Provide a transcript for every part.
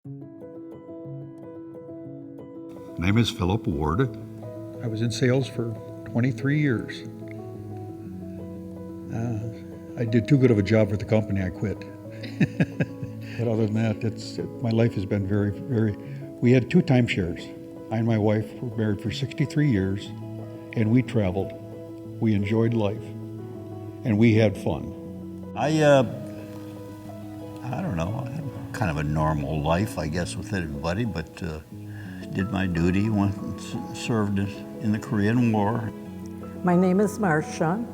My name is Philip Ward. I was in sales for 23 years. I did too good of a job for the company, I quit. But other than that, my life has been very. We had 2 timeshares. I and my wife were married for 63 years, and we traveled. We enjoyed life, and we had fun. I don't know, I had kind of a normal life, I guess, with everybody, but did my duty, went and served in the Korean War. My name is Marcia,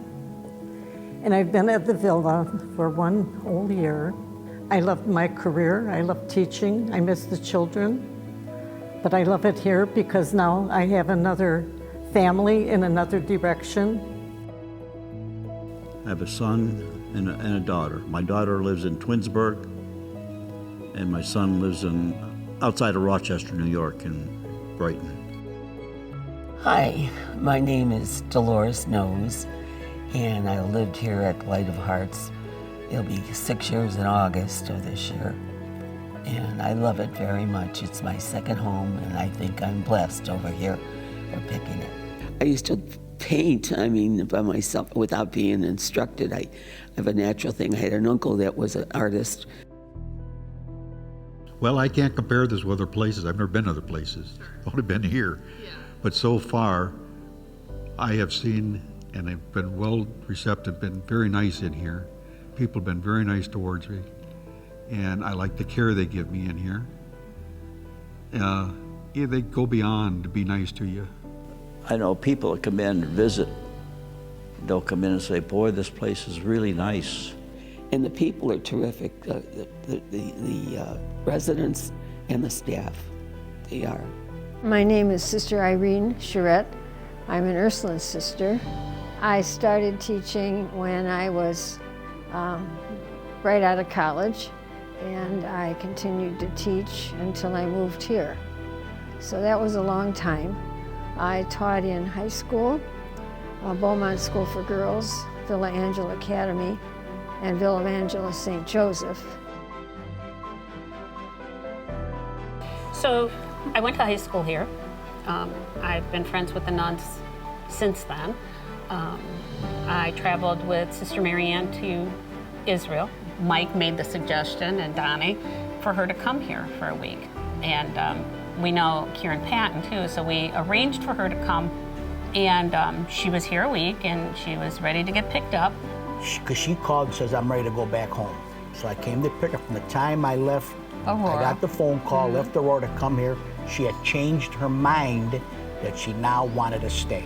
and I've been at the villa for 1 whole year. I love my career, I love teaching, I miss the children, but I love it here because now I have another family in another direction. I have a son and a daughter. My daughter lives in Twinsburg, and my son lives outside of Rochester, New York, in Brighton. Hi, my name is Dolores Nose, and I lived here at Light of Hearts. It'll be 6 years in August of this year, and I love it very much. It's my second home, and I think I'm blessed over here for picking it. I used to paint, by myself without being instructed. I have a natural thing. I had an uncle that was an artist. Well, I can't compare this with other places. I've never been other places. I've only been here. Yeah. But so far, I have seen, and I've been well receptive, been very nice in here. People have been very nice towards me, and I like the care they give me in here. They go beyond to be nice to you. I know people that come in and visit, they'll come in and say, boy, this place is really nice. And the people are terrific, the residents and the staff, they are. My name is Sister Irene Charette. I'm an Ursuline sister. I started teaching when I was right out of college, and I continued to teach until I moved here. So that was a long time. I taught in high school, Beaumont School for Girls, Villa Angela Academy, and Villa Angela St. Joseph. So I went to high school here. I've been friends with the nuns since then. I traveled with Sister Marianne to Israel. Mike made the suggestion, and Donnie, for her to come here for a week. And we know Kieran Patton too, so we arranged for her to come. And she was here a week, and she was ready to get picked up. Because she called and says, I'm ready to go back home. So I came to pick her. From the time I left, Aurora. I got the phone call, left Aurora to come here. She had changed her mind that she now wanted to stay.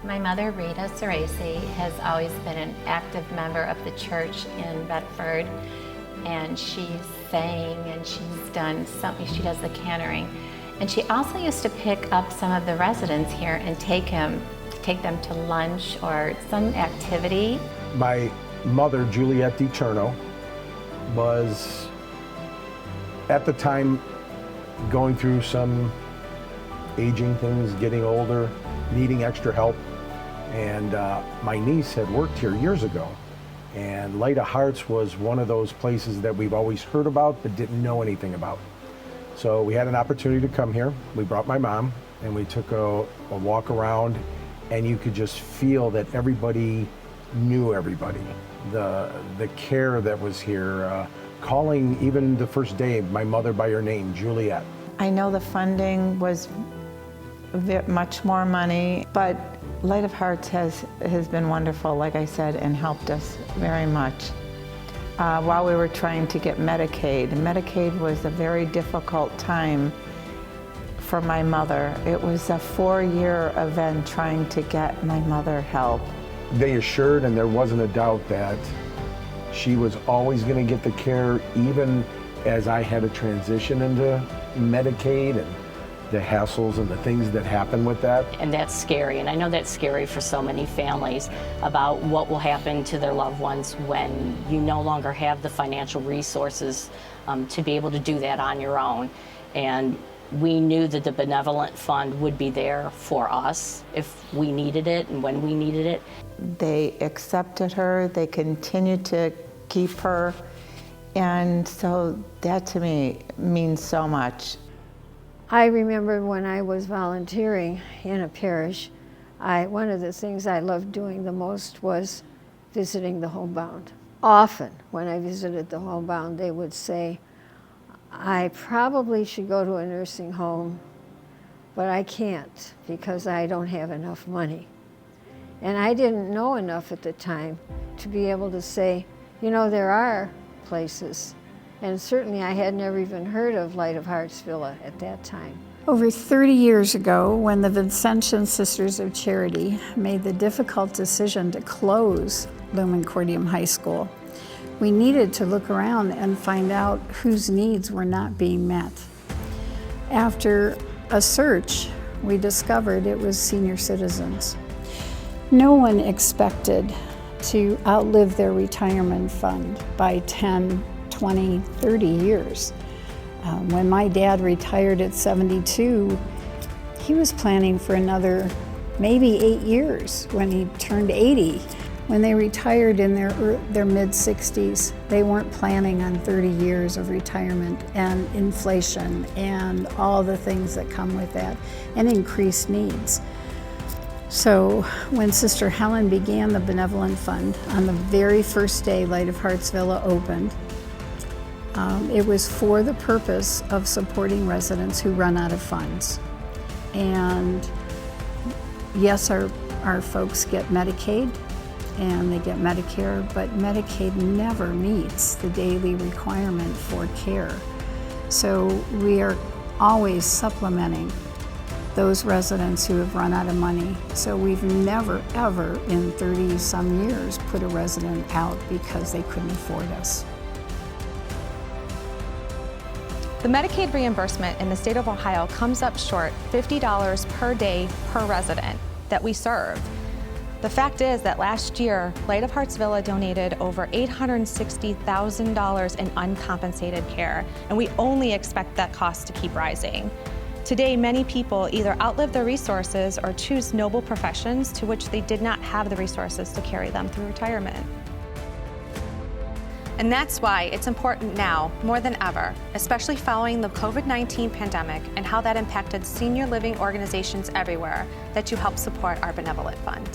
My mother, Rita Ceresi, has always been an active member of the church in Bedford, and she's sang and she's done something, she does the cantering. And she also used to pick up some of the residents here and take them to lunch or some activity. My mother, Juliette DiTerno, was at the time going through some aging things, getting older, needing extra help. And my niece had worked here years ago. And Light of Hearts was one of those places that we've always heard about but didn't know anything about. So we had an opportunity to come here. We brought my mom and we took a walk around, and you could just feel that everybody knew everybody. The care that was here, calling even the first day my mother by her name, Juliette. I know the funding was much more money, but Light of Hearts has been wonderful, like I said, and helped us very much. While we were trying to get Medicaid. Medicaid was a very difficult time for my mother. It was a 4-year event trying to get my mother help. They assured, and there wasn't a doubt, that she was always going to get the care, even as I had to transition into Medicaid and the hassles and the things that happen with that. And that's scary, and I know that's scary for so many families about what will happen to their loved ones when you no longer have the financial resources to be able to do that on your own. And we knew that the Benevolent Fund would be there for us if we needed it and when we needed it. They accepted her, they continued to keep her, And so that to me means so much. I remember when I was volunteering in a parish, one of the things I loved doing the most was visiting the homebound. Often when I visited the homebound, they would say, I probably should go to a nursing home, but I can't because I don't have enough money. And I didn't know enough at the time to be able to say, you know, there are places. And certainly I had never even heard of Light of Hearts Villa at that time. Over 30 years ago, when the Vincentian Sisters of Charity made the difficult decision to close Lumen Cordium High School, we needed to look around and find out whose needs were not being met. After a search, we discovered it was senior citizens. No one expected to outlive their retirement fund by 10, 20, 30 years. When my dad retired at 72, he was planning for another maybe 8 years when he turned 80. When they retired in their mid-60s, they weren't planning on 30 years of retirement and inflation and all the things that come with that and increased needs. So when Sister Helen began the Benevolent Fund, on the very first day Light of Hearts Villa opened, it was for the purpose of supporting residents who run out of funds. And yes, our folks get Medicaid and they get Medicare, but Medicaid never meets the daily requirement for care. So we are always supplementing those residents who have run out of money. So we've never, ever in 30-some years put a resident out because they couldn't afford us. The Medicaid reimbursement in the state of Ohio comes up short $50 per day per resident that we serve. The fact is that last year, Light of Hearts Villa donated over $860,000 in uncompensated care, and we only expect that cost to keep rising. Today, many people either outlive their resources or choose noble professions to which they did not have the resources to carry them through retirement. And that's why it's important now, more than ever, especially following the COVID-19 pandemic and how that impacted senior living organizations everywhere, that you help support our Benevolent Fund.